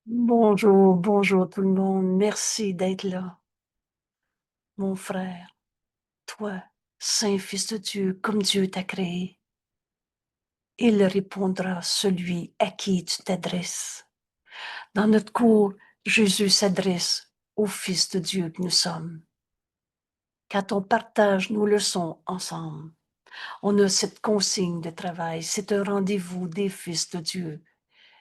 Bonjour, bonjour tout le monde. Merci d'être là, mon frère. Toi, Saint Fils de Dieu, comme Dieu t'a créé, il répondra celui à qui tu t'adresses. Dans notre cours, Jésus s'adresse au Fils de Dieu que nous sommes. Quand on partage nos leçons ensemble, on a cette consigne de travail, c'est un rendez-vous des Fils de Dieu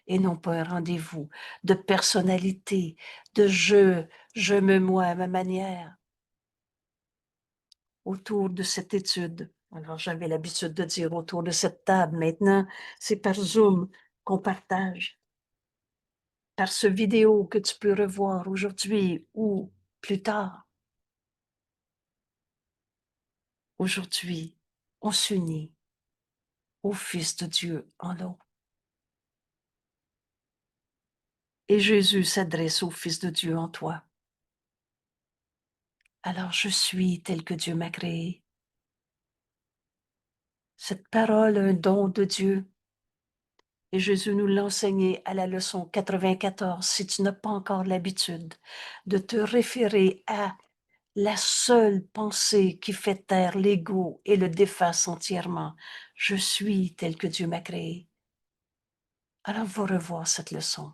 et non pas un rendez-vous de personnalité, de je me moi à ma manière. Autour de cette étude. Alors, j'avais l'habitude de dire autour de cette table. Maintenant, c'est par Zoom qu'on partage, par ce vidéo que tu peux revoir aujourd'hui ou plus tard. Aujourd'hui, on s'unit au Fils de Dieu en l'eau. Et Jésus s'adresse au Fils de Dieu en toi. Alors, je suis tel que Dieu m'a créé. Cette parole, un don de Dieu. Et Jésus nous l'a enseigné à la leçon 94. Si tu n'as pas encore l'habitude de te référer à la seule pensée qui fait taire l'ego et le déface entièrement, je suis tel que Dieu m'a créé. Alors, va revoir cette leçon.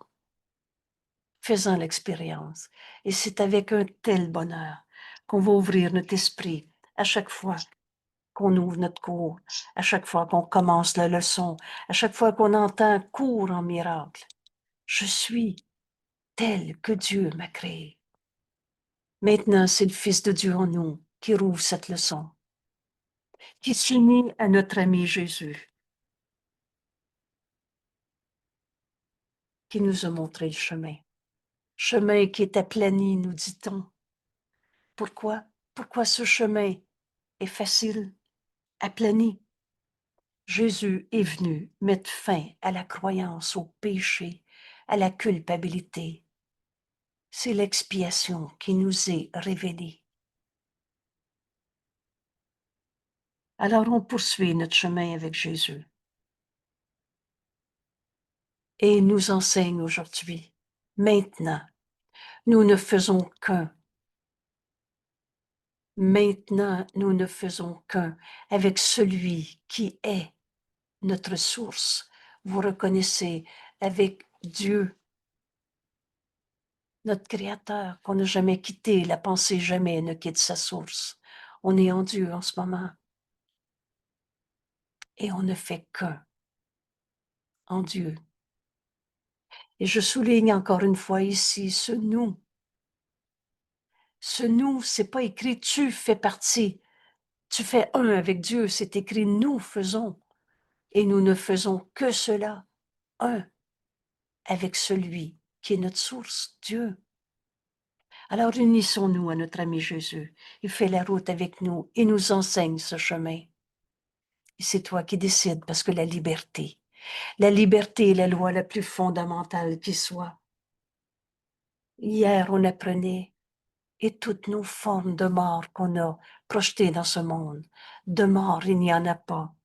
Fais-en l'expérience. Et c'est avec un tel bonheur qu'on va ouvrir notre esprit à chaque fois qu'on ouvre notre cours, à chaque fois qu'on commence la leçon, à chaque fois qu'on entend cours en miracle. Je suis tel que Dieu m'a créé. Maintenant, c'est le Fils de Dieu en nous qui rouvre cette leçon, qui s'unit à notre ami Jésus, qui nous a montré le chemin. Chemin qui est aplani, nous dit-on. Pourquoi? Pourquoi ce chemin est facile, aplani? Jésus est venu mettre fin à la croyance, au péché, à la culpabilité. C'est l'expiation qui nous est révélée. Alors on poursuit notre chemin avec Jésus. Et il nous enseigne aujourd'hui, maintenant, nous ne faisons qu'un. Maintenant, nous ne faisons qu'un avec celui qui est notre source. Vous reconnaissez avec Dieu, notre Créateur, qu'on n'a jamais quitté, la pensée jamais ne quitte sa source. On est en Dieu en ce moment. Et on ne fait qu'un en Dieu. Et je souligne encore une fois ici ce nous. Ce nous, c'est pas écrit tu fais partie. Tu fais un avec Dieu, c'est écrit nous faisons. Et nous ne faisons que cela, un avec celui qui est notre source, Dieu. Alors unissons-nous à notre ami Jésus. Il fait la route avec nous et nous enseigne ce chemin. Et c'est toi qui décides parce que la liberté est la loi la plus fondamentale qui soit. Hier, on apprenait et toutes nos formes de mort qu'on a projetées dans ce monde. De mort, il n'y en a pas.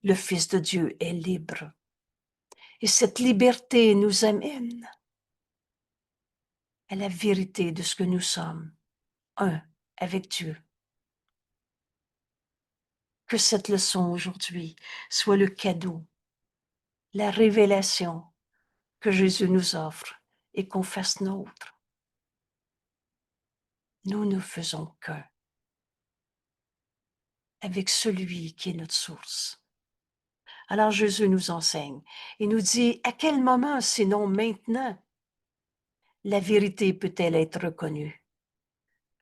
Le Fils de Dieu est libre. Et cette liberté nous amène à la vérité de ce que nous sommes, un avec Dieu. Que cette leçon aujourd'hui soit le cadeau, la révélation que Jésus nous offre et qu'on fasse nôtre. Nous ne faisons qu'un avec celui qui est notre source. Alors Jésus nous enseigne et nous dit à quel moment, sinon maintenant, la vérité peut-elle être reconnue?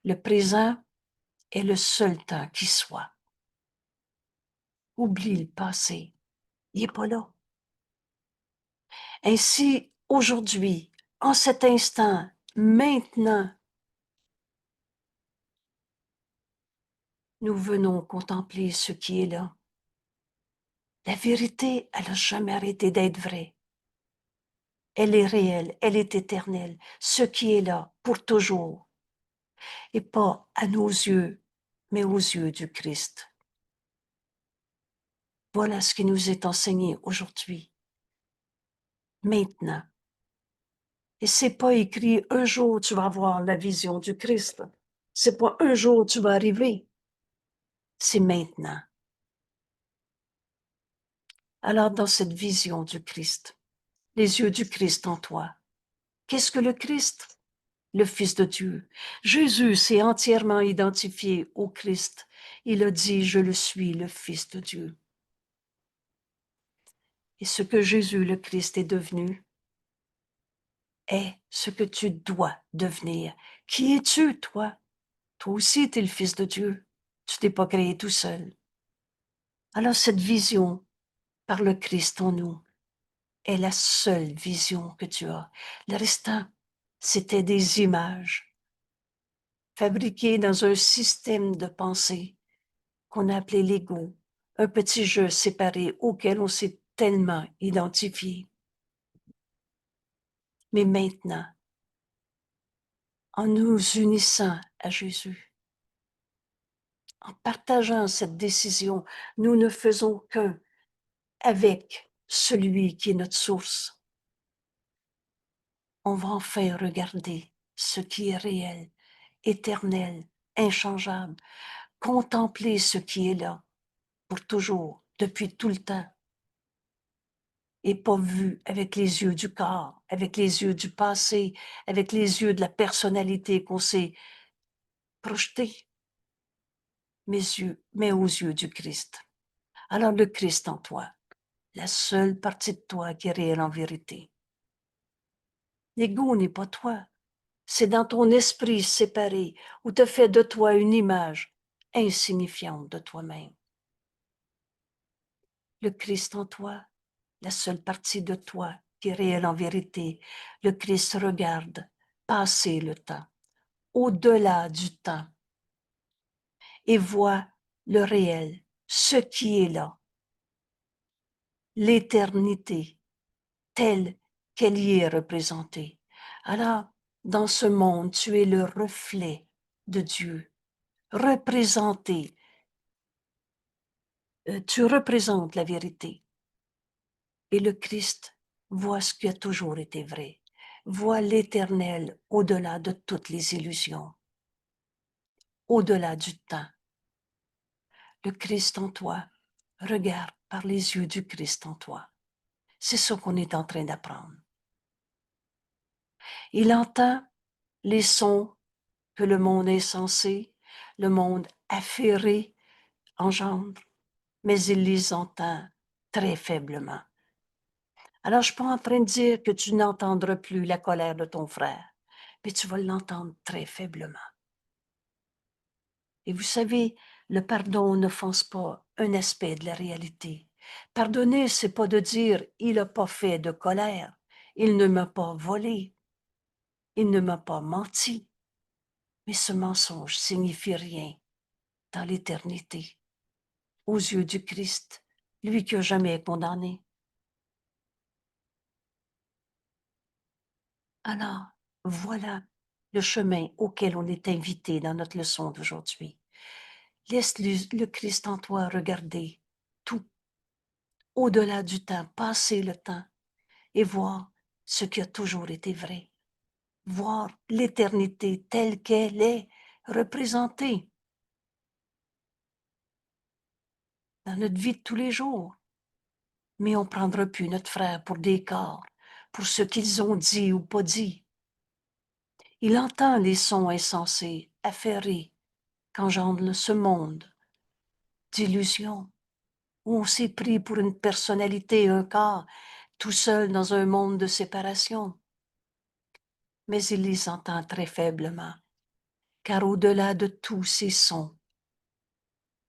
Le présent est le seul temps qui soit. Oublie le passé. Il n'est pas là. Ainsi, aujourd'hui, en cet instant, maintenant, nous venons contempler ce qui est là. La vérité, elle n'a jamais arrêté d'être vraie. Elle est réelle, elle est éternelle. Ce qui est là, pour toujours. Et pas à nos yeux, mais aux yeux du Christ. Voilà ce qui nous est enseigné aujourd'hui. Maintenant, Et c'est pas écrit un jour tu vas avoir la vision du Christ. C'est pas un jour tu vas arriver. C'est maintenant. Alors, dans cette vision du Christ, les yeux du Christ en toi, qu'est-ce que le Christ? Le Fils de Dieu. Jésus s'est entièrement identifié au Christ. Il a dit, je le suis, le Fils de Dieu. Et ce que Jésus, le Christ, est devenu est ce que tu dois devenir. Qui es-tu, toi? Toi aussi, tu es le Fils de Dieu. Tu t'es pas créé tout seul. Alors, cette vision par le Christ en nous est la seule vision que tu as. Le restant, c'était des images fabriquées dans un système de pensée qu'on a appelé l'ego, un petit jeu séparé auquel on s'est tellement identifié. Mais maintenant, en nous unissant à Jésus, en partageant cette décision, nous ne faisons qu'un avec celui qui est notre source. On va enfin regarder ce qui est réel, éternel, inchangeable, contempler ce qui est là pour toujours, depuis tout le temps, et pas vu avec les yeux du corps, avec les yeux du passé, avec les yeux de la personnalité qu'on s'est projeté, mais aux yeux du Christ. Alors le Christ en toi, la seule partie de toi qui est réelle en vérité. L'ego n'est pas toi, c'est dans ton esprit séparé où tu fais de toi une image insignifiante de toi-même. Le Christ en toi, la seule partie de toi qui est réelle en vérité, le Christ regarde passer le temps, au-delà du temps, et voit le réel, ce qui est là, l'éternité telle qu'elle y est représentée. Alors, dans ce monde, tu es le reflet de Dieu, représenté. Tu représentes la vérité. Et le Christ voit ce qui a toujours été vrai, voit l'éternel au-delà de toutes les illusions, au-delà du temps. Le Christ en toi regarde par les yeux du Christ en toi. C'est ce qu'on est en train d'apprendre. Il entend les sons que le monde insensé, le monde affairé engendre, mais il les entend très faiblement. Alors, je ne suis pas en train de dire que tu n'entendras plus la colère de ton frère, mais tu vas l'entendre très faiblement. Et vous savez, le pardon n'offense pas un aspect de la réalité. Pardonner, c'est pas de dire « il n'a pas fait de colère, il ne m'a pas volé, il ne m'a pas menti ». Mais ce mensonge signifie rien dans l'éternité, aux yeux du Christ, lui qui n'a jamais condamné. Alors, voilà le chemin auquel on est invité dans notre leçon d'aujourd'hui. Laisse le Christ en toi regarder tout, au-delà du temps, passer le temps et voir ce qui a toujours été vrai. Voir l'éternité telle qu'elle est représentée dans notre vie de tous les jours. Mais on ne prendra plus notre frère pour des corps, pour ce qu'ils ont dit ou pas dit. Il entend les sons insensés, affairés, qu'engendre ce monde d'illusions, où on s'est pris pour une personnalité, un corps, tout seul dans un monde de séparation. Mais il les entend très faiblement, car au-delà de tous ces sons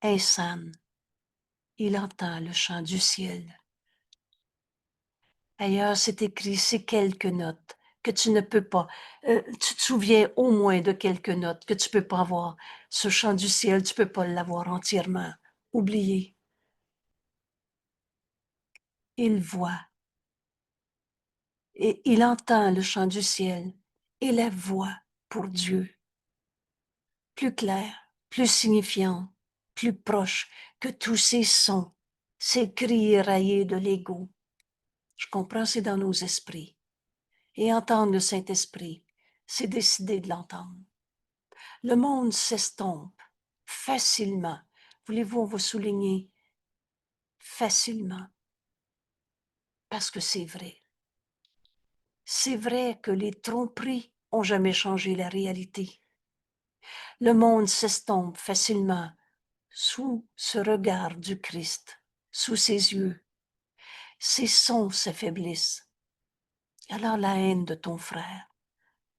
insanes, il entend le chant du ciel. Ailleurs, c'est écrit ces quelques notes que tu ne peux pas. Tu te souviens au moins de quelques notes que tu peux pas avoir. Ce chant du ciel, tu peux pas l'avoir entièrement oublié. Il voit et il entend le chant du ciel et la voix pour Dieu, plus claire, plus signifiante, plus proche que tous ces sons, ces cris éraillés de l'ego. Je comprends, c'est dans nos esprits. et entendre le Saint-Esprit, c'est décider de l'entendre. Le monde s'estompe facilement. Voulez-vous, on va souligner facilement, parce que c'est vrai. C'est vrai que les tromperies ont jamais changé la réalité. Le monde s'estompe facilement sous ce regard du Christ, sous ses yeux. Ses sons s'affaiblissent. Alors la haine de ton frère,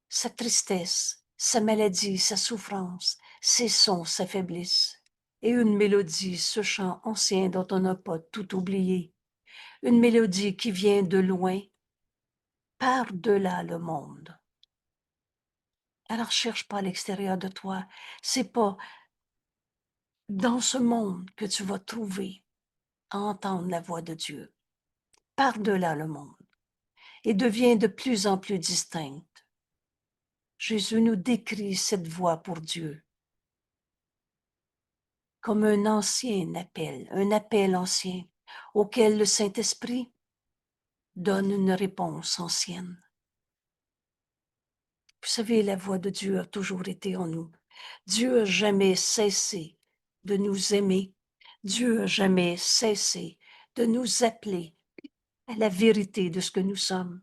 sa tristesse, sa maladie, sa souffrance, ses sons s'affaiblissent. Et une mélodie, ce chant ancien dont on n'a pas tout oublié, une mélodie qui vient de loin, par-delà le monde. Alors cherche pas à l'extérieur de toi, c'est pas dans ce monde que tu vas trouver à entendre la voix de Dieu, par-delà le monde, et devient de plus en plus distincte. Jésus nous décrit cette voix pour Dieu comme un appel ancien, auquel le Saint-Esprit donne une réponse ancienne. Vous savez, la voix de Dieu a toujours été en nous. Dieu n'a jamais cessé de nous aimer. Dieu n'a jamais cessé de nous appeler à la vérité de ce que nous sommes.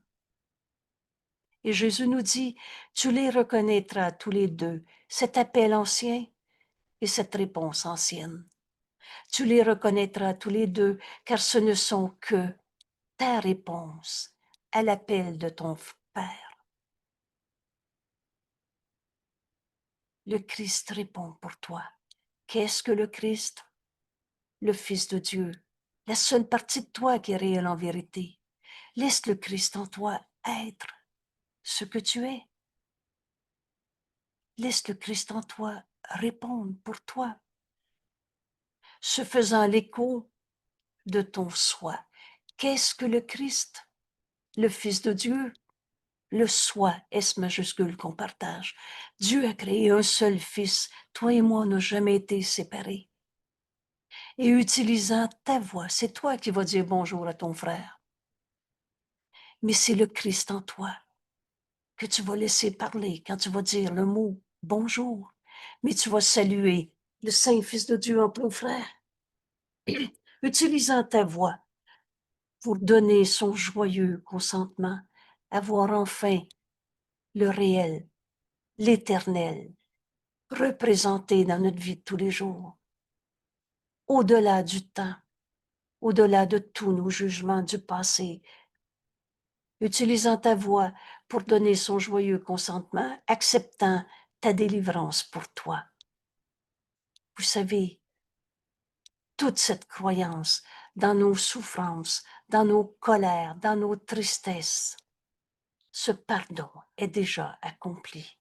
Et Jésus nous dit, tu les reconnaîtras tous les deux, cet appel ancien et cette réponse ancienne. Tu les reconnaîtras tous les deux, car ce ne sont que ta réponse à l'appel de ton Père. Le Christ répond pour toi. Qu'est-ce que le Christ? Le Fils de Dieu, la seule partie de toi qui est réelle en vérité. Laisse le Christ en toi être ce que tu es. Laisse le Christ en toi répondre pour toi, se faisant l'écho de ton soi. Qu'est-ce que le Christ? Le Fils de Dieu? Le soi, S majuscule qu'on partage. Dieu a créé un seul Fils. Toi et moi, on n'a jamais été séparés. Et utilisant ta voix, c'est toi qui vas dire bonjour à ton frère. Mais c'est le Christ en toi que tu vas laisser parler quand tu vas dire le mot bonjour. Mais tu vas saluer le Saint-Fils de Dieu en ton frère. Utilisant ta voix pour donner son joyeux consentement, avoir enfin le réel, l'éternel, représenté dans notre vie de tous les jours, au-delà du temps, au-delà de tous nos jugements du passé, utilisant ta voix pour donner son joyeux consentement, acceptant ta délivrance pour toi. Vous savez, toute cette croyance dans nos souffrances, dans nos colères, dans nos tristesses, ce pardon est déjà accompli.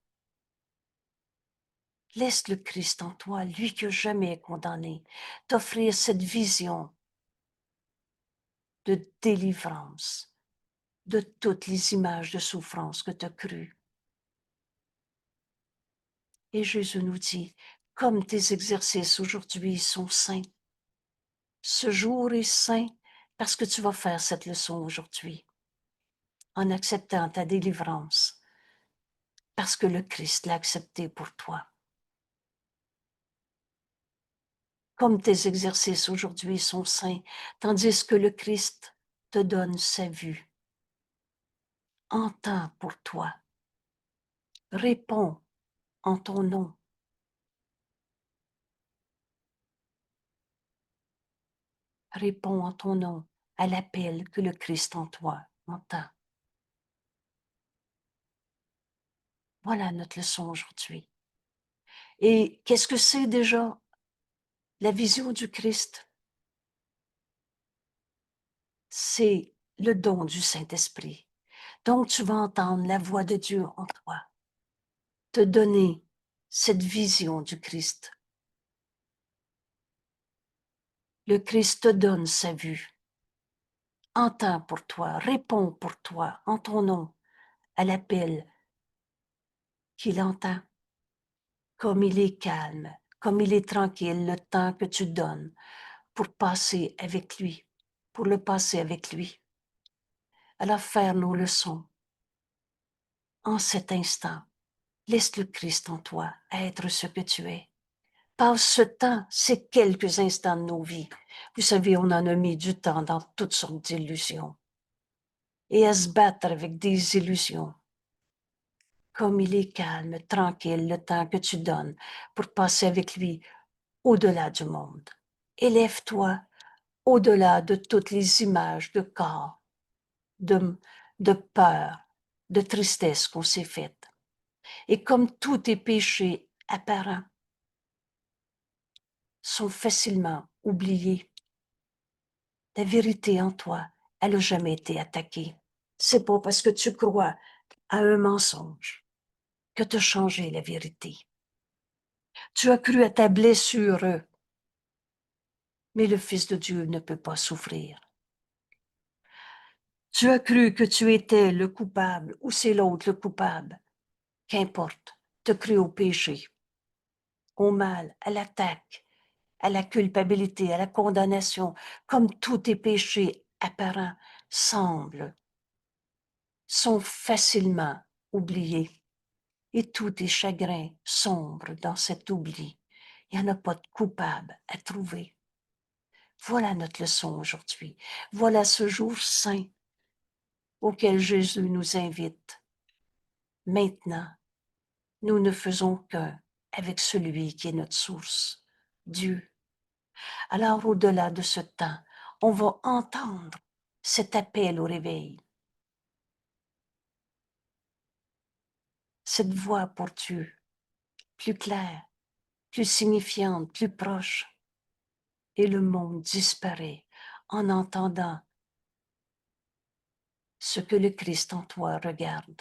Laisse le Christ en toi, lui qui n'a jamais condamné, t'offrir cette vision de délivrance de toutes les images de souffrance que tu as crues. Et Jésus nous dit, comme tes exercices aujourd'hui sont saints, ce jour est saint parce que tu vas faire cette leçon aujourd'hui, en acceptant ta délivrance, parce que le Christ l'a accepté pour toi. Comme tes exercices aujourd'hui sont saints, tandis que le Christ te donne sa vue. Entends pour toi. Réponds en ton nom. Réponds en ton nom à l'appel que le Christ en toi entend. Voilà notre leçon aujourd'hui. Et qu'est-ce que c'est déjà la vision du Christ? C'est le don du Saint-Esprit. Donc tu vas entendre la voix de Dieu en toi, te donner cette vision du Christ. Le Christ te donne sa vue. Entends pour toi, réponds pour toi en ton nom à l'appel qu'il entend. Comme il est calme, comme il est tranquille le temps que tu donnes pour passer avec lui, pour le passer avec lui. Alors faire nos leçons, en cet instant, laisse le Christ en toi être ce que tu es. Passe ce temps, ces quelques instants de nos vies. Vous savez, on en a mis du temps dans toutes sortes d'illusions et à se battre avec des illusions. Comme il est calme, tranquille, le temps que tu donnes pour passer avec lui au-delà du monde. Élève-toi au-delà de toutes les images de corps, de, de peur, de tristesse qu'on s'est faites. Et comme tous tes péchés apparents sont facilement oubliés, la vérité en toi, elle n'a jamais été attaquée. C'est pas parce que tu crois à un mensonge que tu as changé la vérité. Tu as cru à ta blessure, mais le Fils de Dieu ne peut pas souffrir. Tu as cru que tu étais le coupable ou c'est l'autre le coupable. Qu'importe, tu as cru au péché, au mal, à l'attaque, à la culpabilité, à la condamnation, comme tous tes péchés apparents sont facilement oubliés. Et tous tes chagrins sombrent dans cet oubli. Il n'y en a pas de coupable à trouver. Voilà notre leçon aujourd'hui. Voilà ce jour saint auquel Jésus nous invite. Maintenant, nous ne faisons qu'un avec celui qui est notre source, Dieu. Alors, au-delà de ce temps, on va entendre cet appel au réveil, cette voix pour Dieu, plus claire, plus signifiante, plus proche. Et le monde disparaît en entendant ce que le Christ en toi regarde,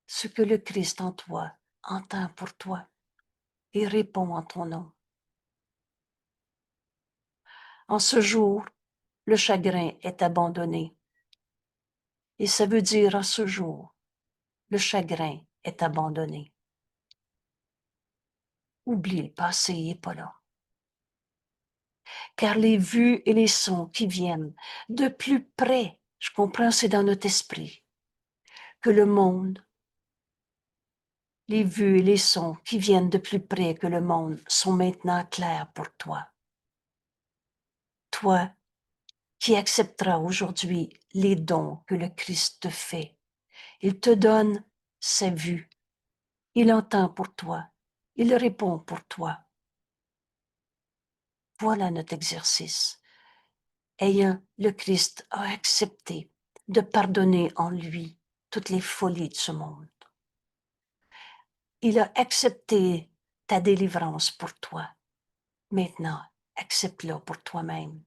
ce que le Christ en toi entend pour toi et répond en ton nom. En ce jour, le chagrin est abandonné. Et ça veut dire en ce jour, le chagrin est abandonné. Oublie le passé, il n'est pas là. Car les vues et les sons qui viennent de plus près, je comprends, c'est dans notre esprit, que le monde, les vues et les sons qui viennent de plus près que le monde sont maintenant clairs pour toi. Toi qui accepteras aujourd'hui les dons que le Christ te fait. Il te donne sa vue. Il entend pour toi. Il répond pour toi. Voilà notre exercice. Ayant le Christ a accepté de pardonner en lui toutes les folies de ce monde. Il a accepté ta délivrance pour toi. Maintenant, accepte-la pour toi-même.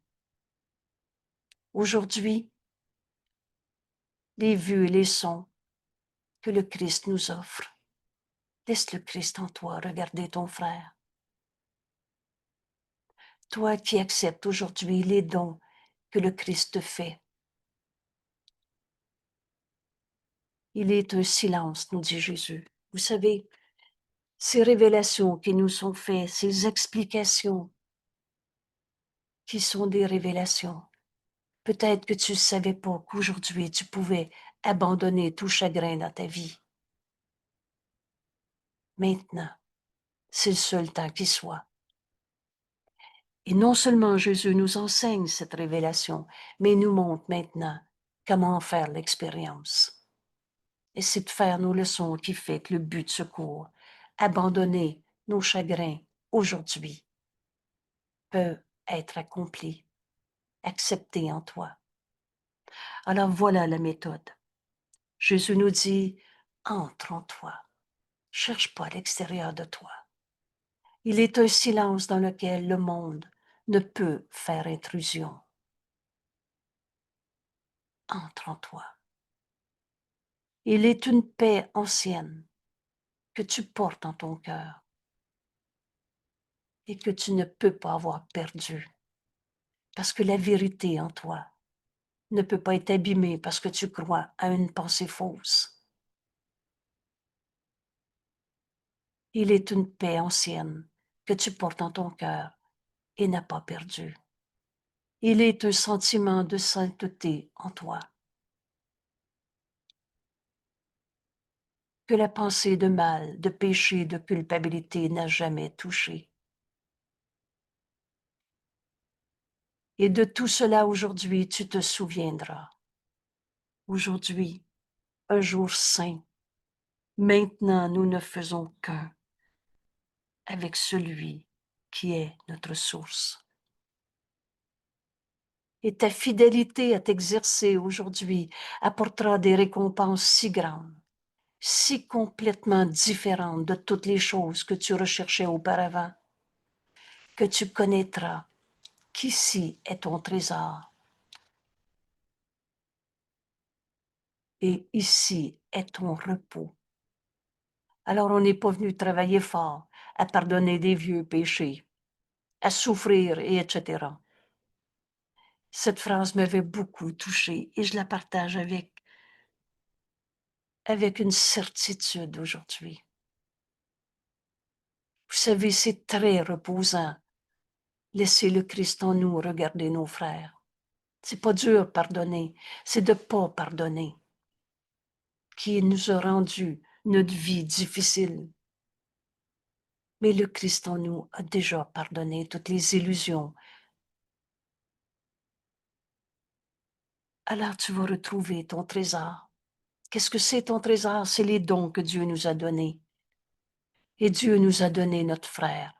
Aujourd'hui, les vues et les sons que le Christ nous offre, laisse le Christ en toi regarder ton frère. Toi qui acceptes aujourd'hui les dons que le Christ te fait. Il est un silence, nous dit Jésus. Vous savez, ces révélations qui nous sont faites, ces explications qui sont des révélations. Peut-être que tu ne savais pas qu'aujourd'hui tu pouvais abandonner tout chagrin dans ta vie. Maintenant, c'est le seul temps qui soit. Et non seulement Jésus nous enseigne cette révélation, mais il nous montre maintenant comment faire l'expérience. Et c'est de faire nos leçons qui fait que le but de ce cours, abandonner nos chagrins aujourd'hui, peut être accompli, accepté en toi. Alors voilà la méthode. Jésus nous dit, entre en toi, cherche pas à l'extérieur de toi. Il est un silence dans lequel le monde ne peut faire intrusion. Entre en toi. Il est une paix ancienne que tu portes en ton cœur et que tu ne peux pas avoir perdue parce que la vérité en toi ne peut pas être abîmée parce que tu crois à une pensée fausse. Il est une paix ancienne que tu portes en ton cœur et n'as pas perdue. Il est un sentiment de sainteté en toi. que la pensée de mal, de péché, de culpabilité n'a jamais touché. Et de tout cela aujourd'hui, tu te souviendras. Aujourd'hui, un jour saint, maintenant nous ne faisons qu'un avec celui qui est notre source. Et ta fidélité à t'exercer aujourd'hui apportera des récompenses si grandes, si complètement différentes de toutes les choses que tu recherchais auparavant, que tu connaîtras qu'ici est ton trésor. Et ici est ton repos. Alors on n'est pas venu travailler fort à pardonner des vieux péchés, à souffrir, et etc. Cette phrase m'avait beaucoup touchée et je la partage avec une certitude aujourd'hui. Vous savez, c'est très reposant. Laisser le Christ en nous regarder nos frères. C'est pas dur pardonner, c'est de pas pardonner qui nous a rendu notre vie difficile. Mais le Christ en nous a déjà pardonné toutes les illusions. Alors tu vas retrouver ton trésor. Qu'est-ce que c'est ton trésor? C'est les dons que Dieu nous a donnés. Et Dieu nous a donné notre frère.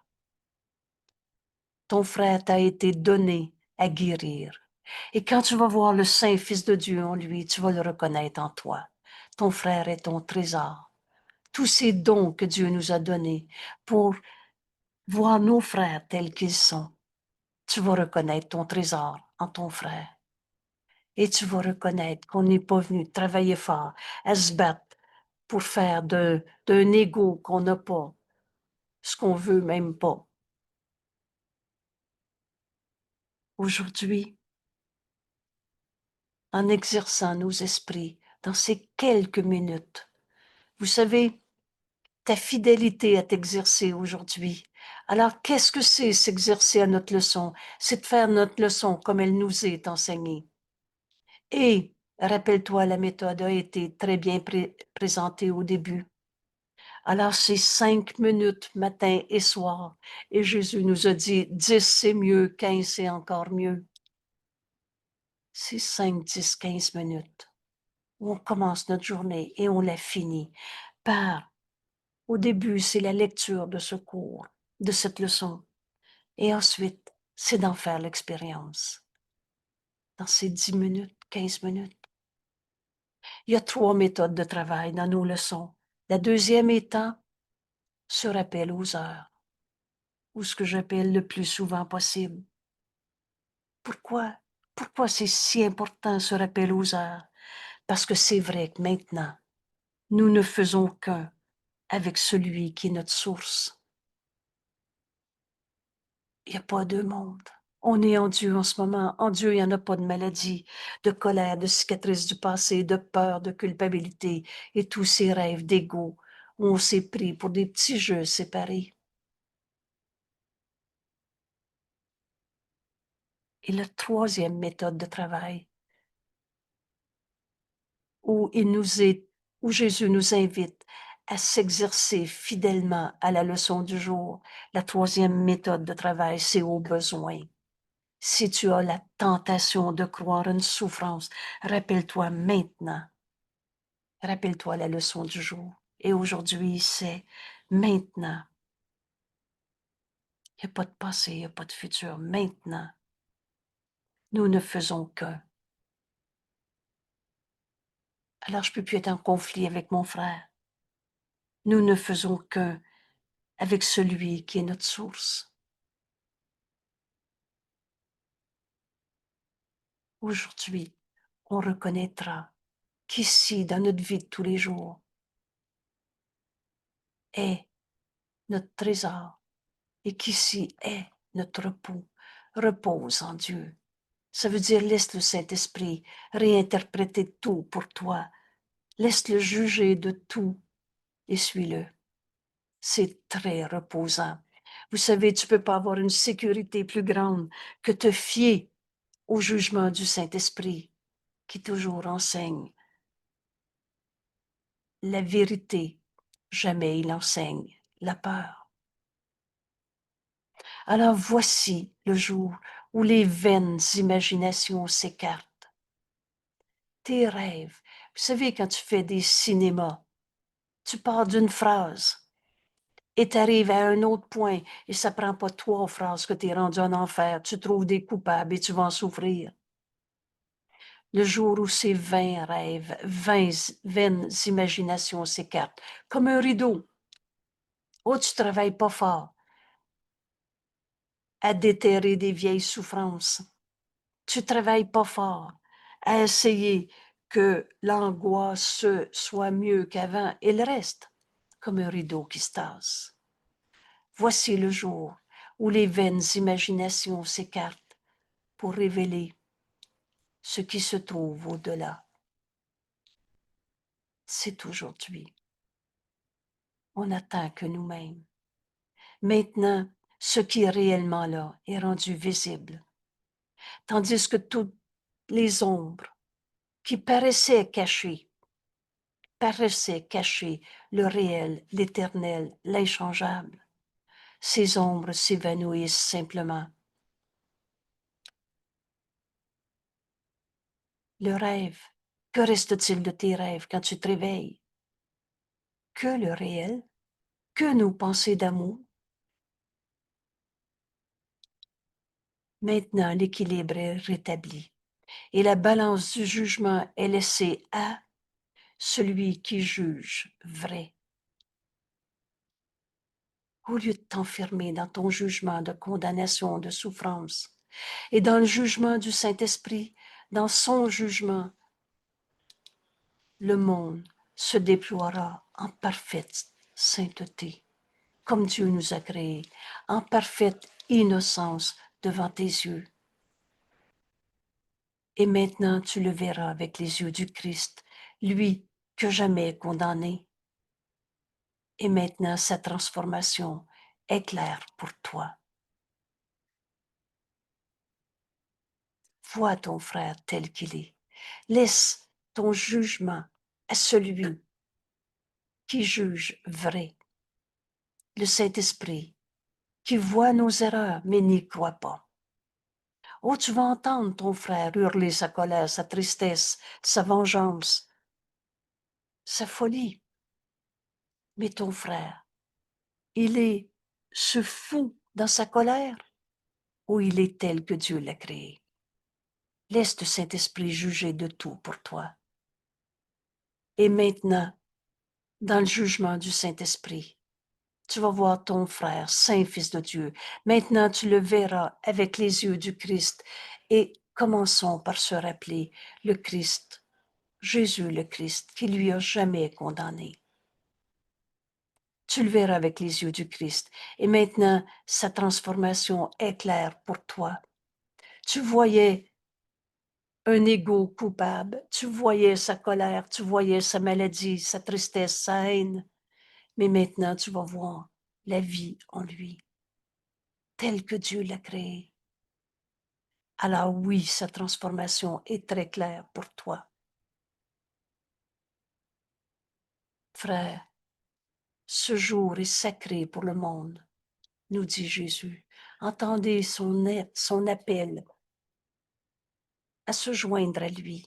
Ton frère t'a été donné à guérir. Et quand tu vas voir le Saint Fils de Dieu en lui, tu vas le reconnaître en toi. Ton frère est ton trésor. Tous ces dons que Dieu nous a donnés pour voir nos frères tels qu'ils sont. Tu vas reconnaître ton trésor en ton frère. Et tu vas reconnaître qu'on n'est pas venu travailler fort, à se battre pour faire d'un ego qu'on n'a pas, ce qu'on veut même pas. Aujourd'hui, en exerçant nos esprits dans ces quelques minutes, vous savez, ta fidélité à t'exercer aujourd'hui. Alors, qu'est-ce que c'est s'exercer à notre leçon? C'est de faire notre leçon comme elle nous est enseignée. Et, rappelle-toi, la méthode a été très bien présentée au début. Alors, c'est 5 minutes matin et soir. Et Jésus nous a dit, 10 c'est mieux, 15 c'est encore mieux. C'est 5, 10, 15 minutes où on commence notre journée et on la finit par, au début, c'est la lecture de ce cours, de cette leçon. Et ensuite, c'est d'en faire l'expérience. Dans ces 10 minutes, 15 minutes. Il y a 3 méthodes de travail dans nos leçons. La deuxième étant ce rappel aux heures, ou ce que j'appelle le plus souvent possible. Pourquoi? Pourquoi c'est si important ce rappel aux heures? Parce que c'est vrai que maintenant, nous ne faisons qu'un avec celui qui est notre source. Il n'y a pas deux mondes. On est en Dieu en ce moment. En Dieu, il n'y en a pas de maladie, de colère, de cicatrices du passé, de peur, de culpabilité et tous ces rêves d'ego où on s'est pris pour des petits jeux séparés. Et la troisième méthode de travail, où où Jésus nous invite à s'exercer fidèlement à la leçon du jour. La troisième méthode de travail, c'est au besoin. Si tu as la tentation de croire une souffrance, rappelle-toi maintenant. Rappelle-toi la leçon du jour. Et aujourd'hui, c'est maintenant. Il n'y a pas de passé, il n'y a pas de futur. Maintenant, nous ne faisons qu'un. Alors, je ne peux plus être en conflit avec mon frère. Nous ne faisons qu'un avec celui qui est notre source. Aujourd'hui, on reconnaîtra qu'ici, dans notre vie de tous les jours, est notre trésor et qu'ici est notre repos. Repose en Dieu. Ça veut dire laisse le Saint-Esprit réinterpréter tout pour toi. Laisse-le juger de tout et suis-le. C'est très reposant. Vous savez, tu ne peux pas avoir une sécurité plus grande que te fier au jugement du Saint-Esprit qui toujours enseigne la vérité Jamais il enseigne la peur. Alors voici le jour où les vaines imaginations s'écartent. Tes rêves, vous savez, quand tu fais des cinémas, tu pars d'une phrase et tu arrives à un autre point et ça prend pas 3 phrases que tu es rendu en enfer. Tu trouves des coupables et tu vas en souffrir. Le jour où ces vains rêves, vaines imaginations s'écartent, comme un rideau. Oh, tu travailles pas fort à déterrer des vieilles souffrances. Tu travailles pas fort à essayer que l'angoisse soit mieux qu'avant. Il reste comme un rideau qui se tasse. Voici le jour où les vaines imaginations s'écartent pour révéler ce qui se trouve au-delà. C'est aujourd'hui. On n'attend que nous-mêmes. Maintenant, ce qui est réellement là est rendu visible, tandis que toutes les ombres qui paraissaient cacher le réel, l'éternel, l'inchangeable. Ces ombres s'évanouissent simplement. Le rêve, que reste-t-il de tes rêves quand tu te réveilles? Que le réel? Que nos pensées d'amour? Maintenant, l'équilibre est rétabli et la balance du jugement est laissée à celui qui juge vrai. Au lieu de t'enfermer dans ton jugement de condamnation, de souffrance, et dans le jugement du Saint-Esprit, dans son jugement, le monde se déploiera en parfaite sainteté, comme Dieu nous a créés, en parfaite innocence devant tes yeux. Et maintenant, tu le verras avec les yeux du Christ, lui que jamais condamné. Et maintenant, sa transformation est claire pour toi. Vois ton frère tel qu'il est. Laisse ton jugement à celui qui juge vrai, le Saint-Esprit, qui voit nos erreurs mais n'y croit pas. Oh, tu vas entendre ton frère hurler sa colère, sa tristesse, sa vengeance, sa folie. Mais ton frère, il est ce fou dans sa colère ou il est tel que Dieu l'a créé? Laisse le Saint-Esprit juger de tout pour toi. Et maintenant, dans le jugement du Saint-Esprit, tu vas voir ton frère, Saint Fils de Dieu. Maintenant, tu le verras avec les yeux du Christ. Et commençons par se rappeler le Christ, Jésus le Christ, qui lui a jamais condamné. Tu le verras avec les yeux du Christ. Et maintenant, sa transformation est claire pour toi. Tu voyais un ego coupable, tu voyais sa colère, tu voyais sa maladie, sa tristesse, sa haine. Mais maintenant, tu vas voir la vie en lui, telle que Dieu l'a créée. Alors oui, sa transformation est très claire pour toi. Frère, ce jour est sacré pour le monde, nous dit Jésus. Entendez son appel à se joindre à lui,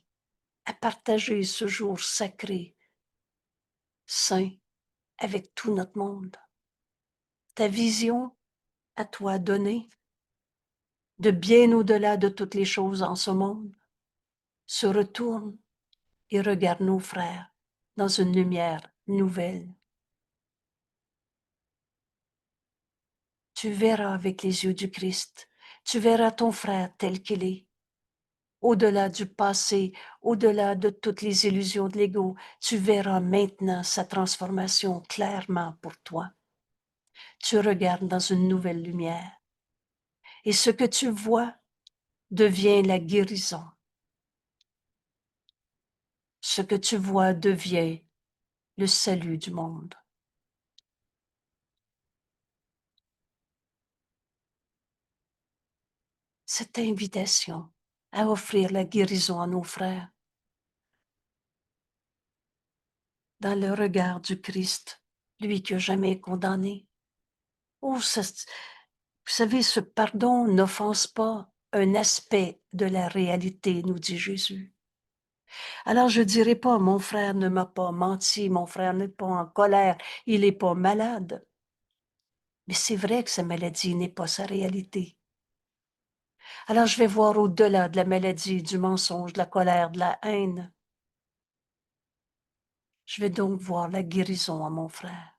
à partager ce jour sacré, saint, avec tout notre monde. Ta vision à toi donnée, de bien au-delà de toutes les choses en ce monde, se retourne et regarde nos frères dans une lumière nouvelle. Tu verras avec les yeux du Christ, tu verras ton frère tel qu'il est. Au-delà du passé, au-delà de toutes les illusions de l'ego, tu verras maintenant sa transformation clairement pour toi. Tu regardes dans une nouvelle lumière. Et ce que tu vois devient la guérison. Ce que tu vois devient le salut du monde. Cette invitation à offrir la guérison à nos frères dans le regard du Christ, lui qui n'a jamais condamné. Oh, vous savez, ce pardon n'offense pas un aspect de la réalité, nous dit Jésus. Alors je dirai pas, mon frère ne m'a pas menti, mon frère n'est pas en colère, il n'est pas malade. Mais c'est vrai que sa maladie n'est pas sa réalité. Alors je vais voir au-delà de la maladie, du mensonge, de la colère, de la haine. Je vais donc voir la guérison à mon frère.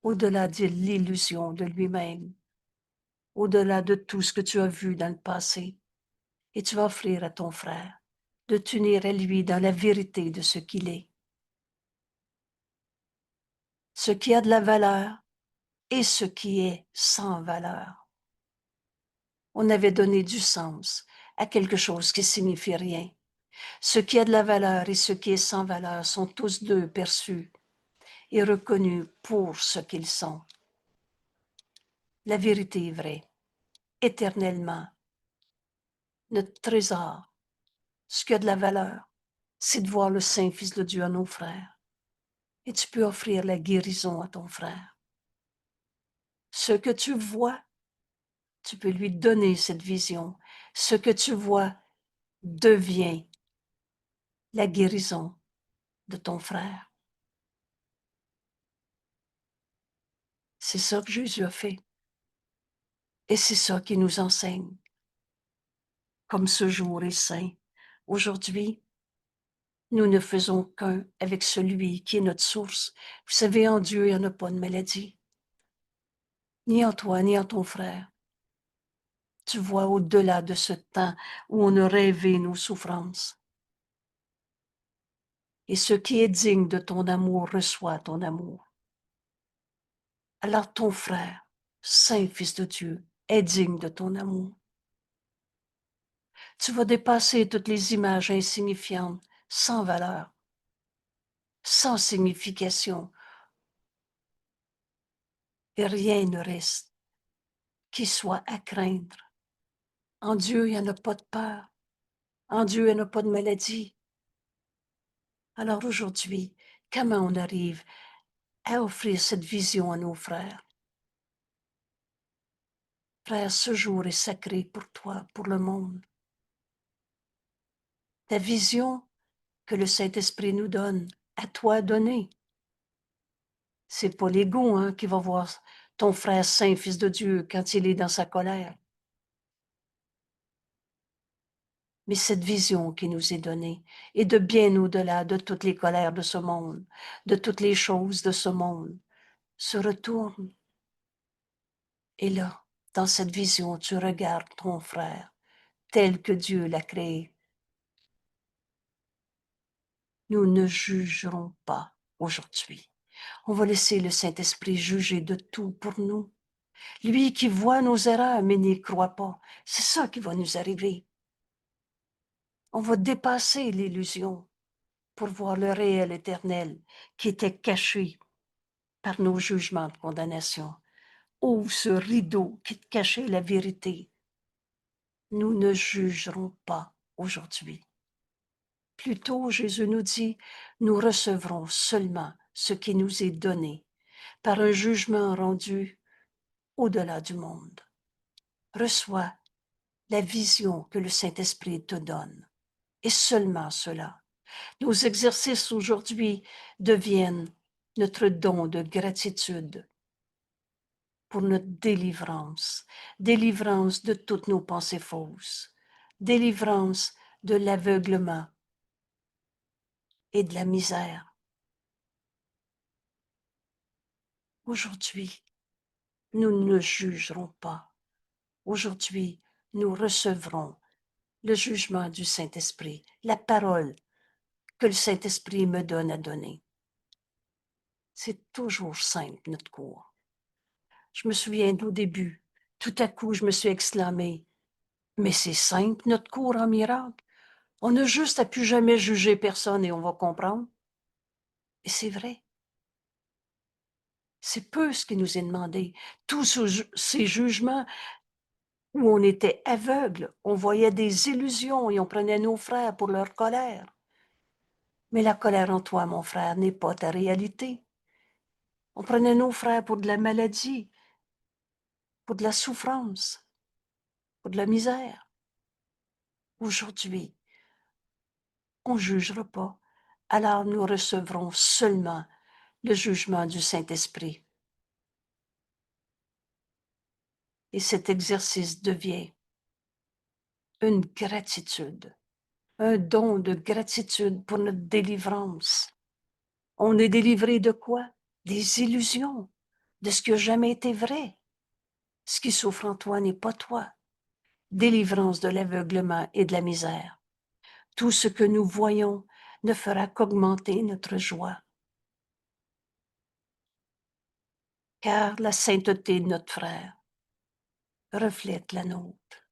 Au-delà de l'illusion de lui-même. Au-delà de tout ce que tu as vu dans le passé. Et tu vas offrir à ton frère de t'unir à lui dans la vérité de ce qu'il est. Ce qui a de la valeur et ce qui est sans valeur. On avait donné du sens à quelque chose qui signifie rien. Ce qui a de la valeur et ce qui est sans valeur sont tous deux perçus et reconnus pour ce qu'ils sont. La vérité est vraie, éternellement. Notre trésor, ce qui a de la valeur, c'est de voir le Saint Fils de Dieu à nos frères. Et tu peux offrir la guérison à ton frère. Ce que tu vois, tu peux lui donner cette vision. Ce que tu vois devient la guérison de ton frère. C'est ça que Jésus a fait. Et c'est ça qu'il nous enseigne. Comme ce jour est saint. Aujourd'hui, nous ne faisons qu'un avec celui qui est notre source. Vous savez, en Dieu, il n'y en a pas de maladie. Ni en toi, ni en ton frère. Tu vois au-delà de ce temps où on a rêvé nos souffrances. Et ce qui est digne de ton amour reçoit ton amour. Alors ton frère, Saint Fils de Dieu, est digne de ton amour. Tu vas dépasser toutes les images insignifiantes, sans valeur, sans signification, et rien ne reste qui soit à craindre. En Dieu, il n'y en a pas de peur. En Dieu, il n'y en a pas de maladie. Alors aujourd'hui, comment on arrive à offrir cette vision à nos frères? Frère, ce jour est sacré pour toi, pour le monde. Ta vision que le Saint-Esprit nous donne, à toi donnée. C'est pas l'ego qui va voir ton frère saint, fils de Dieu, quand il est dans sa colère. Mais cette vision qui nous est donnée est de bien au-delà de toutes les colères de ce monde, de toutes les choses de ce monde, se retourne. Et là, dans cette vision, tu regardes ton frère tel que Dieu l'a créé. Nous ne jugerons pas aujourd'hui. On va laisser le Saint-Esprit juger de tout pour nous. Lui qui voit nos erreurs mais n'y croit pas. C'est ça qui va nous arriver. On va dépasser l'illusion pour voir le réel éternel qui était caché par nos jugements de condamnation. Ouvre ce rideau qui cachait la vérité. Nous ne jugerons pas aujourd'hui. Plutôt, Jésus nous dit, nous recevrons seulement ce qui nous est donné par un jugement rendu au-delà du monde. Reçois la vision que le Saint-Esprit te donne. Et seulement cela. Nos exercices aujourd'hui deviennent notre don de gratitude pour notre délivrance, délivrance de toutes nos pensées fausses, délivrance de l'aveuglement et de la misère. Aujourd'hui, nous ne jugerons pas. Aujourd'hui, nous recevrons le jugement du Saint-Esprit, la parole que le Saint-Esprit me donne à donner. C'est toujours simple, notre cours. Je me souviens d'au début, tout à coup, je me suis exclamée, mais c'est simple, notre cours en miracle. On a juste à plus jamais juger personne et on va comprendre. Et c'est vrai. C'est peu ce qui nous est demandé. Tous ces jugements où on était aveugle, on voyait des illusions et on prenait nos frères pour leur colère. Mais la colère en toi, mon frère, n'est pas ta réalité. On prenait nos frères pour de la maladie, pour de la souffrance, pour de la misère. Aujourd'hui, on ne jugera pas. Alors nous recevrons seulement le jugement du Saint-Esprit. Et cet exercice devient une gratitude, un don de gratitude pour notre délivrance. On est délivré de quoi? Des illusions, de ce qui n'a jamais été vrai. Ce qui souffre en toi n'est pas toi. Délivrance de l'aveuglement et de la misère. Tout ce que nous voyons ne fera qu'augmenter notre joie. Car la sainteté de notre frère reflète la nôtre.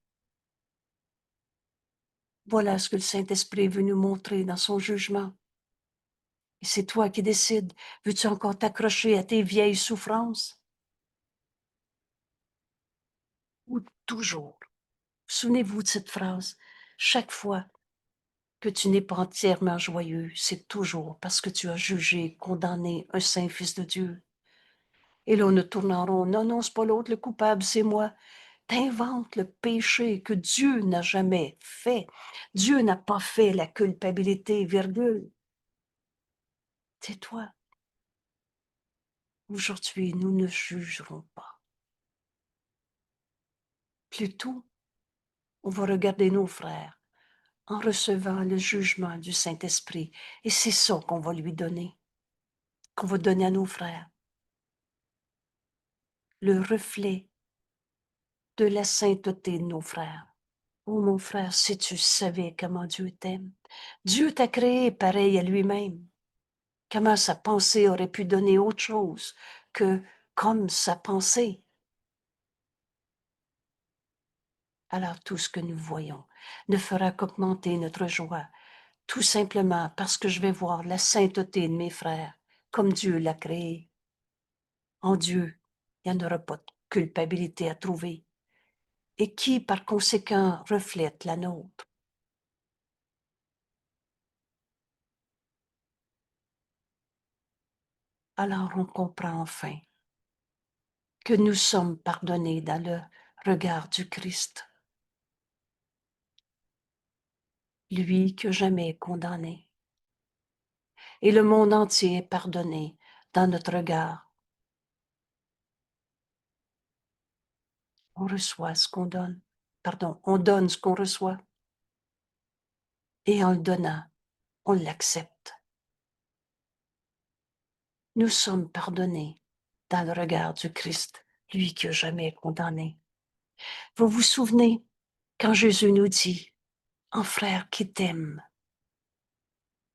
Voilà ce que le Saint-Esprit veut nous montrer dans son jugement. Et c'est toi qui décides. Veux-tu encore t'accrocher à tes vieilles souffrances? Ou toujours? Souvenez-vous de cette phrase. Chaque fois que tu n'es pas entièrement joyeux, c'est toujours parce que tu as jugé, condamné un saint fils de Dieu. Et là, on ne tourne en rond. Non, non, c'est pas l'autre, le coupable, c'est moi. T'inventes le péché que Dieu n'a jamais fait. Dieu n'a pas fait la culpabilité, virgule. C'est toi. Aujourd'hui, nous ne jugerons pas. Plutôt, on va regarder nos frères en recevant le jugement du Saint-Esprit. Et c'est ça qu'on va lui donner, qu'on va donner à nos frères. Le reflet de la sainteté de nos frères. Oh mon frère, si tu savais comment Dieu t'aime. Dieu t'a créé pareil à lui-même. Comment sa pensée aurait pu donner autre chose que comme sa pensée? Alors tout ce que nous voyons ne fera qu'augmenter notre joie, tout simplement parce que je vais voir la sainteté de mes frères comme Dieu l'a créé. En Dieu, il n'y en aura pas de culpabilité à trouver, et qui par conséquent reflète la nôtre. Alors on comprend enfin que nous sommes pardonnés dans le regard du Christ, lui que jamais condamné. Et le monde entier est pardonné dans notre regard. On reçoit ce qu'on donne. Pardon, on donne ce qu'on reçoit. Et en le donnant, on l'accepte. Nous sommes pardonnés dans le regard du Christ, lui qui n'a jamais condamné. Vous vous souvenez quand Jésus nous dit, en frère qui t'aime,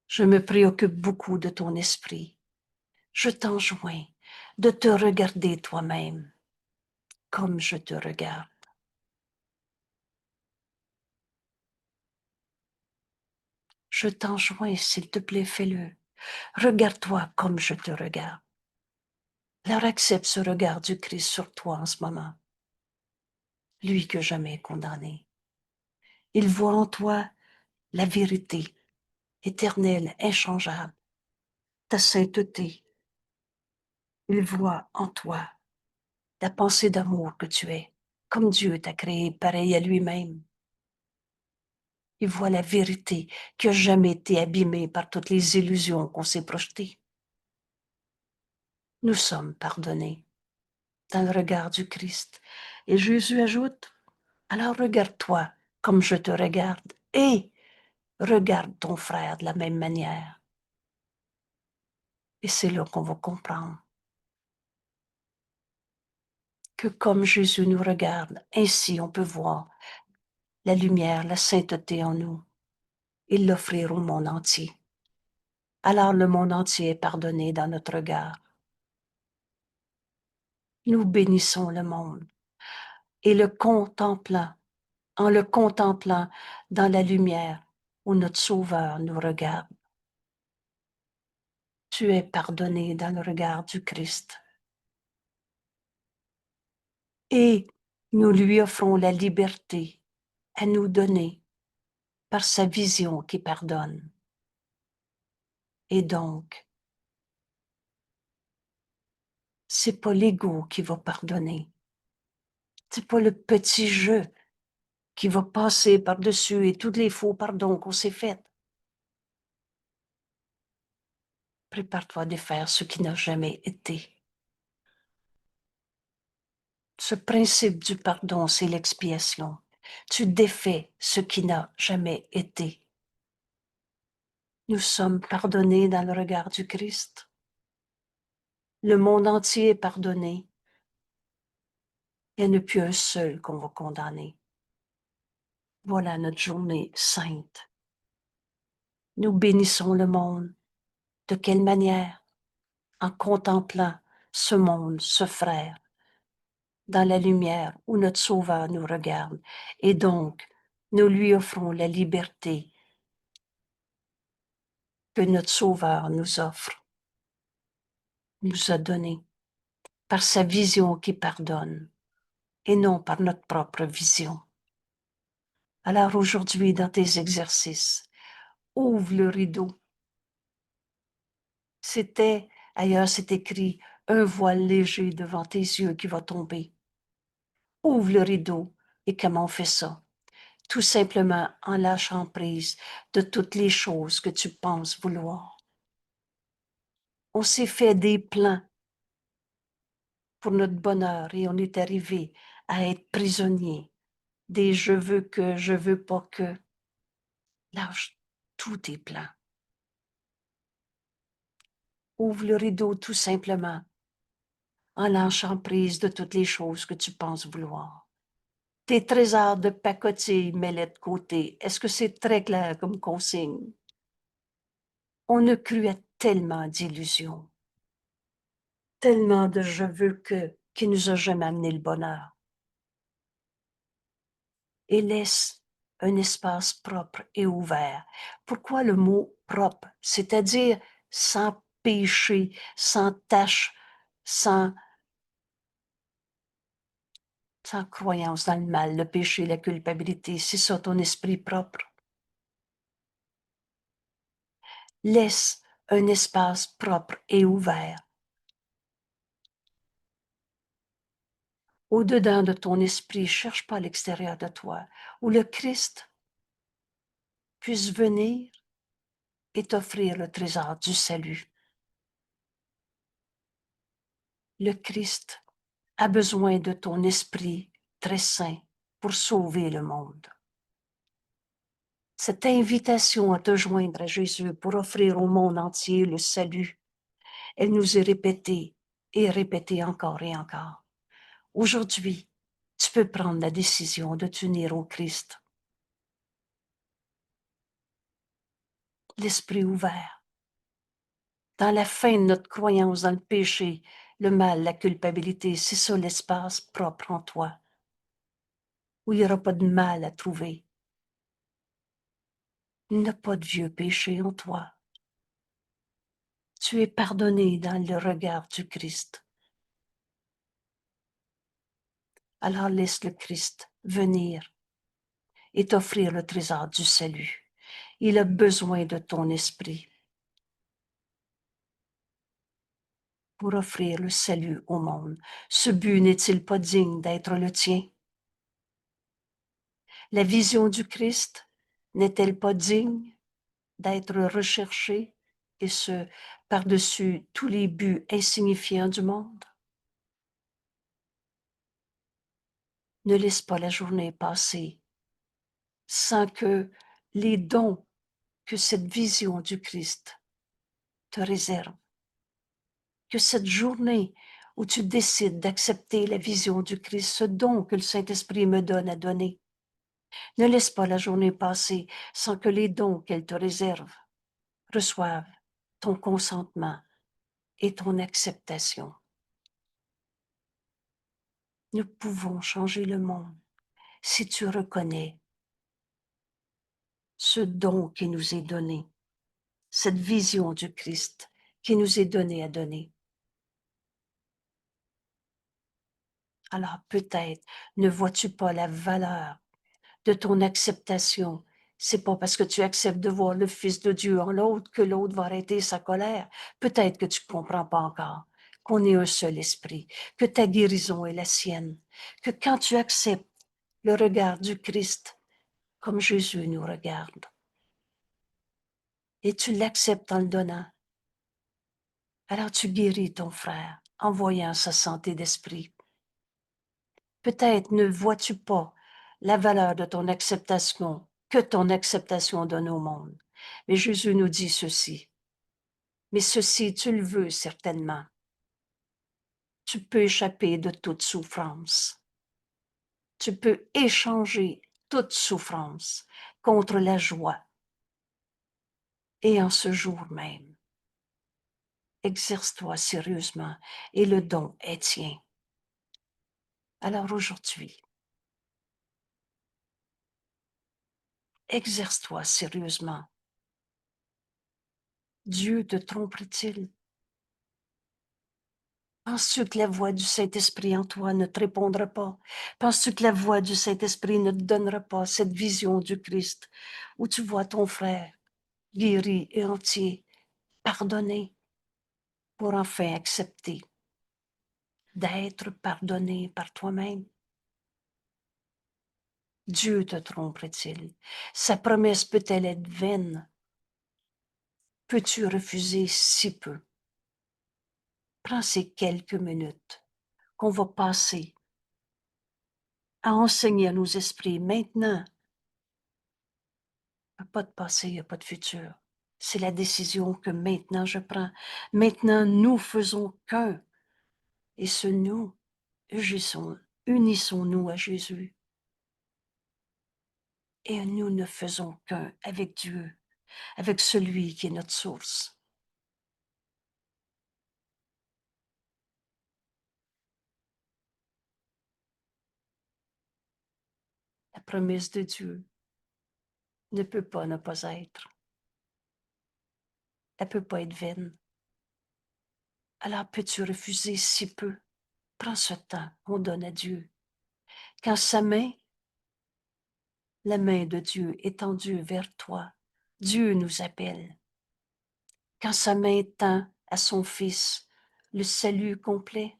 je me préoccupe beaucoup de ton esprit. Je t'enjoins de te regarder toi-même comme je te regarde. Je t'enjoins, s'il te plaît, fais-le. Regarde-toi comme je te regarde. Alors accepte ce regard du Christ sur toi en ce moment, lui que jamais condamné. Il voit en toi la vérité éternelle, inchangeable, ta sainteté. Il voit en toi la pensée d'amour que tu es, comme Dieu t'a créé pareil à lui-même. Il voit la vérité qui n'a jamais été abîmée par toutes les illusions qu'on s'est projetées. Nous sommes pardonnés dans le regard du Christ. Et Jésus ajoute, alors regarde-toi comme je te regarde et regarde ton frère de la même manière. Et c'est là qu'on va comprendre que comme Jésus nous regarde, ainsi on peut voir la lumière, la sainteté en nous et l'offrir au monde entier. Alors le monde entier est pardonné dans notre regard. Nous bénissons le monde et le contemplant, en le contemplant dans la lumière où notre Sauveur nous regarde. Tu es pardonné dans le regard du Christ. Et nous lui offrons la liberté à nous donner par sa vision qui pardonne. Et donc, C'est pas l'ego qui va pardonner. C'est pas le petit jeu qui va passer par-dessus et tous les faux pardons qu'on s'est faits. Prépare-toi de faire ce qui n'a jamais été. Ce principe du pardon, c'est l'expiation. Tu défais ce qui n'a jamais été. Nous sommes pardonnés dans le regard du Christ. Le monde entier est pardonné. Il n'y en a plus un seul qu'on va condamner. Voilà notre journée sainte. Nous bénissons le monde. De quelle manière? En contemplant ce monde, ce frère, dans la lumière où notre Sauveur nous regarde. Et donc, nous lui offrons la liberté que notre Sauveur nous offre, nous a donnée, par sa vision qui pardonne, et non par notre propre vision. Alors aujourd'hui, dans tes exercices, ouvre le rideau. Ailleurs c'est écrit, un voile léger devant tes yeux qui va tomber. Ouvre le rideau. Et comment on fait ça? Tout simplement en lâchant prise de toutes les choses que tu penses vouloir. On s'est fait des plans pour notre bonheur et on est arrivé à être prisonnier des je veux que, je veux pas que. Lâche tous tes plans. Ouvre le rideau tout simplement en lâchant prise de toutes les choses que tu penses vouloir. Tes trésors de pacotille, mets-les de côté. Est-ce que c'est très clair comme consigne? On a cru à tellement d'illusions, tellement de je veux que qui nous a jamais amené le bonheur. Et laisse un espace propre et ouvert. Pourquoi le mot propre? C'est-à-dire sans péché, sans tache, sans croyance dans le mal, le péché, la culpabilité. C'est ça ton esprit propre. Laisse un espace propre et ouvert. Au-dedans de ton esprit, cherche pas à l'extérieur de toi, où le Christ puisse venir et t'offrir le trésor du salut. Le Christ a besoin de ton esprit très saint pour sauver le monde. Cette invitation à te joindre à Jésus pour offrir au monde entier le salut, elle nous est répétée et répétée encore et encore. Aujourd'hui, tu peux prendre la décision de t'unir au Christ. L'esprit ouvert. Dans la fin de notre croyance dans le péché, le mal, la culpabilité, c'est ça l'espace propre en toi, où il n'y aura pas de mal à trouver. Il n'y a pas de vieux péché en toi. Tu es pardonné dans le regard du Christ. Alors laisse le Christ venir et t'offrir le trésor du salut. Il a besoin de ton esprit pour offrir le salut au monde. Ce but n'est-il pas digne d'être le tien? La vision du Christ n'est-elle pas digne d'être recherchée, et ce, par-dessus tous les buts insignifiants du monde? Ne laisse pas la journée passer sans que les dons que cette vision du Christ te réserve, que cette journée où tu décides d'accepter la vision du Christ, ce don que le Saint-Esprit me donne à donner, ne laisse pas la journée passer sans que les dons qu'elle te réserve reçoivent ton consentement et ton acceptation. Nous pouvons changer le monde si tu reconnais ce don qui nous est donné, cette vision du Christ qui nous est donnée à donner. Alors peut-être ne vois-tu pas la valeur de ton acceptation. C'est pas parce que tu acceptes de voir le Fils de Dieu en l'autre que l'autre va arrêter sa colère. Peut-être que tu ne comprends pas encore. qu'on est un seul esprit, que ta guérison est la sienne, que quand tu acceptes le regard du Christ comme Jésus nous regarde, et tu l'acceptes en le donnant, alors tu guéris ton frère en voyant sa santé d'esprit. Peut-être ne vois-tu pas la valeur de ton acceptation, que ton acceptation donne au monde. Mais Jésus nous dit ceci. Mais ceci, tu le veux certainement. Tu peux échapper de toute souffrance. Tu peux échanger toute souffrance contre la joie. Et en ce jour même, exerce-toi sérieusement et le don est tien. Alors aujourd'hui, exerce-toi sérieusement. Dieu te tromperait-il? Penses-tu que la voix du Saint-Esprit en toi ne te répondra pas? Penses-tu que la voix du Saint-Esprit ne te donnera pas cette vision du Christ où tu vois ton frère guéri et entier, pardonné, pour enfin accepter d'être pardonné par toi-même? Dieu te tromperait-il? Sa promesse peut-elle être vaine? Peux-tu refuser si peu? Prends ces quelques minutes qu'on va passer à enseigner à nos esprits maintenant. Il n'y a pas de passé, il n'y a pas de futur. C'est la décision que maintenant je prends. Maintenant, nous faisons qu'un. Et ce nous, unissons-nous à Jésus. Et nous ne faisons qu'un avec Dieu, avec celui qui est notre source. La promesse de Dieu ne peut pas ne pas être. Elle ne peut pas être vaine. Alors peux-tu refuser si peu? Prends ce temps qu'on donne à Dieu. Quand sa main, la main de Dieu est tendue vers toi, Dieu nous appelle. Quand sa main tend à son Fils le salut complet,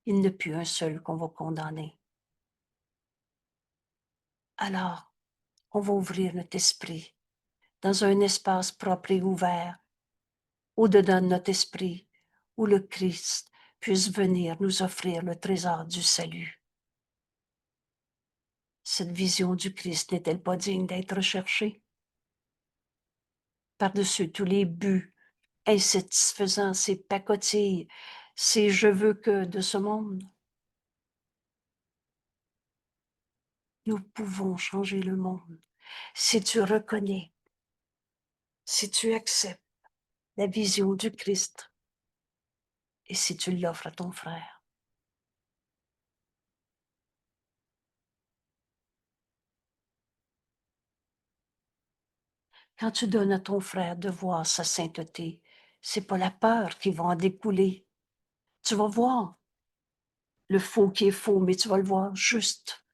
il n'y a plus un seul qu'on va condamner. Alors, on va ouvrir notre esprit dans un espace propre et ouvert, au-dedans de notre esprit, où le Christ puisse venir nous offrir le trésor du salut. Cette vision du Christ n'est-elle pas digne d'être recherchée? Par-dessus tous les buts insatisfaisants, ces pacotilles, ces je veux que de ce monde, nous pouvons changer le monde. Si tu reconnais, si tu acceptes la vision du Christ et si tu l'offres à ton frère. Quand tu donnes à ton frère de voir sa sainteté, c'est pas la peur qui va en découler. Tu vas voir le faux qui est faux, mais tu vas le voir juste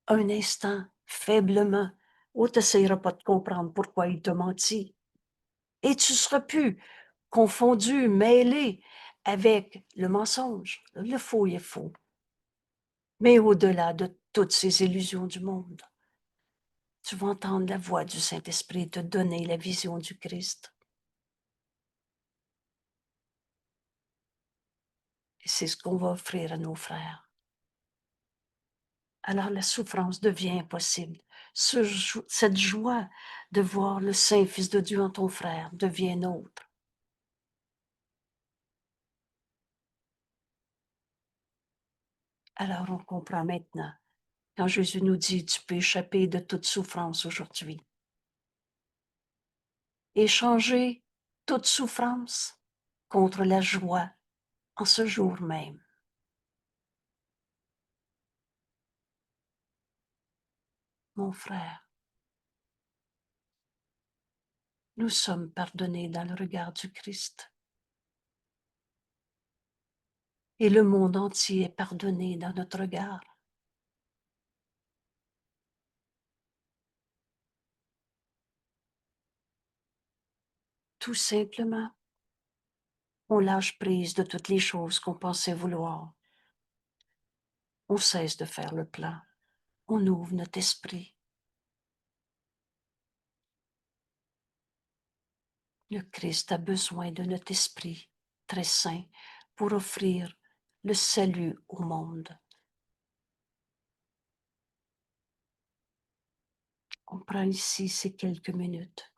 un instant, faiblement, où tu n'essayeras pas de comprendre pourquoi il te mentit. Et tu seras plus confondu, mêlé avec le mensonge. Le faux est faux. Mais au-delà de toutes ces illusions du monde, tu vas entendre la voix du Saint-Esprit te donner la vision du Christ. Et c'est ce qu'on va offrir à nos frères. Alors la souffrance devient impossible. Cette joie de voir le Saint-Fils de Dieu en ton frère devient nôtre. Alors on comprend maintenant, quand Jésus nous dit, tu peux échapper de toute souffrance aujourd'hui. Échanger toute souffrance contre la joie en ce jour même. Mon frère, nous sommes pardonnés dans le regard du Christ. Et le monde entier est pardonné dans notre regard. Tout simplement On lâche prise de toutes les choses qu'on pensait vouloir. On cesse de faire le plan. On ouvre notre esprit. Le Christ a besoin de notre esprit très saint pour offrir le salut au monde. On prend ici ces quelques minutes.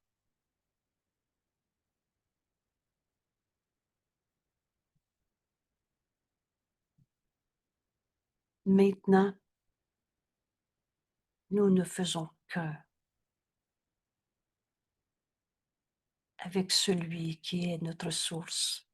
Maintenant, nous ne faisons qu'un avec celui qui est notre source.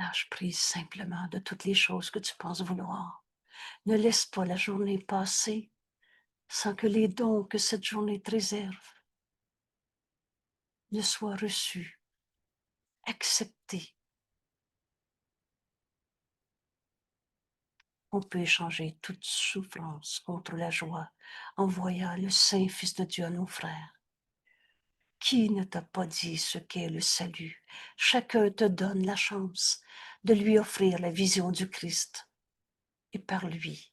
Lâche prise simplement de toutes les choses que tu penses vouloir. Ne laisse pas la journée passer sans que les dons que cette journée te réserve ne soient reçus, acceptés. On peut échanger toute souffrance contre la joie en voyant le Saint Fils de Dieu à nos frères. Qui ne t'a pas dit ce qu'est le salut? Chacun te donne la chance de lui offrir la vision du Christ et par lui,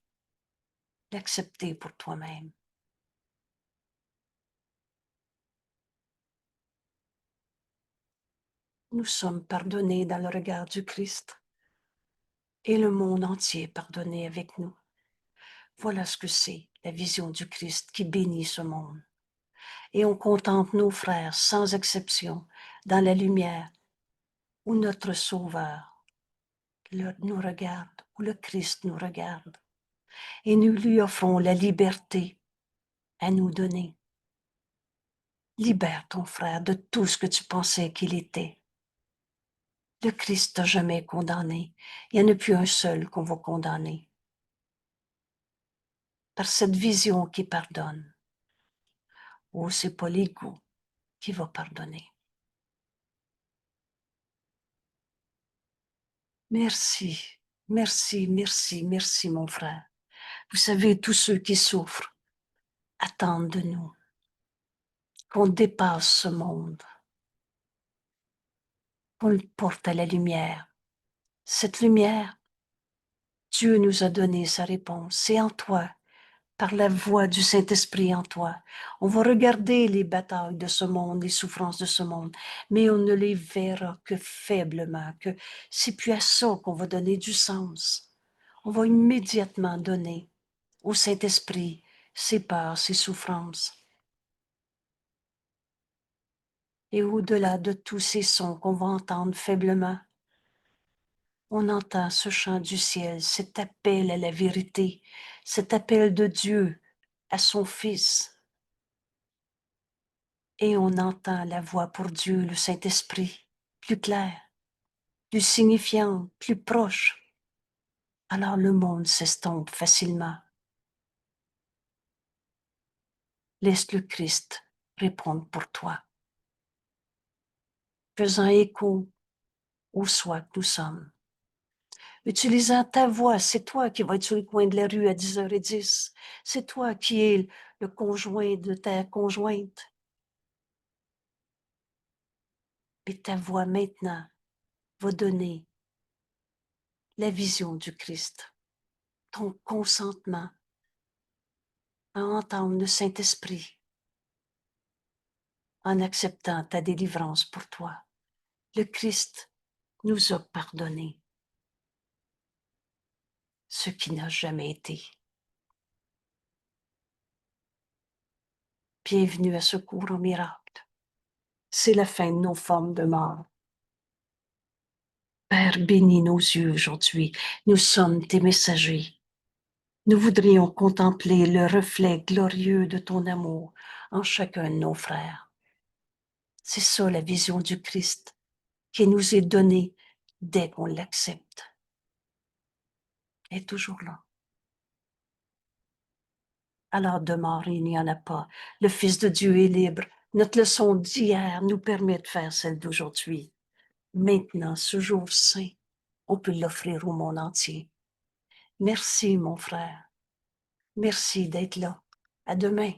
l'accepter pour toi-même. Nous sommes pardonnés dans le regard du Christ et le monde entier pardonné avec nous. Voilà ce que c'est la vision du Christ qui bénit ce monde. Et on contemple nos frères sans exception dans la lumière où notre Sauveur nous regarde, où le Christ nous regarde. Et nous lui offrons la liberté à nous donner. Libère ton frère de tout ce que tu pensais qu'il était. Le Christ t'a jamais condamné. Il n'y en a plus un seul qu'on va condamner. Par cette vision qui pardonne. Oh, c'est pas l'ego qui va pardonner. Merci, merci, merci, merci, mon frère. Vous savez, tous ceux qui souffrent attendent de nous qu'on dépasse ce monde, qu'on le porte à la lumière. Cette lumière, Dieu nous a donné sa réponse. C'est en toi, par la voix du Saint-Esprit en toi. On va regarder les batailles de ce monde, les souffrances de ce monde, mais on ne les verra que faiblement, que c'est puis à ça qu'on va donner du sens. On va immédiatement donner au Saint-Esprit ses peurs, ses souffrances. Et au-delà de tous ces sons qu'on va entendre faiblement, on entend ce chant du ciel, cet appel à la vérité, cet appel de Dieu à son Fils. Et on entend la voix pour Dieu, le Saint-Esprit, plus claire, plus signifiante, plus proche. Alors le monde s'estompe facilement. Laisse le Christ répondre pour toi, faisant écho au soi que nous sommes. Utilisant ta voix, c'est toi qui vas être sur le coin de la rue à 10h10. C'est toi qui es le conjoint de ta conjointe. Et ta voix maintenant va donner la vision du Christ, ton consentement à entendre le Saint-Esprit en acceptant ta délivrance pour toi. Le Christ nous a pardonné ce qui n'a jamais été. Bienvenue à Secours au miracle. C'est la fin de nos formes de mort. Père, bénis nos yeux aujourd'hui. Nous sommes tes messagers. Nous voudrions contempler le reflet glorieux de ton amour en chacun de nos frères. C'est ça la vision du Christ qui nous est donnée dès qu'on l'accepte. Elle est toujours là. Alors de mort, il n'y en a pas. Le Fils de Dieu est libre. Notre leçon d'hier nous permet de faire celle d'aujourd'hui. Maintenant, ce jour saint, on peut l'offrir au monde entier. Merci, mon frère. Merci d'être là. À demain.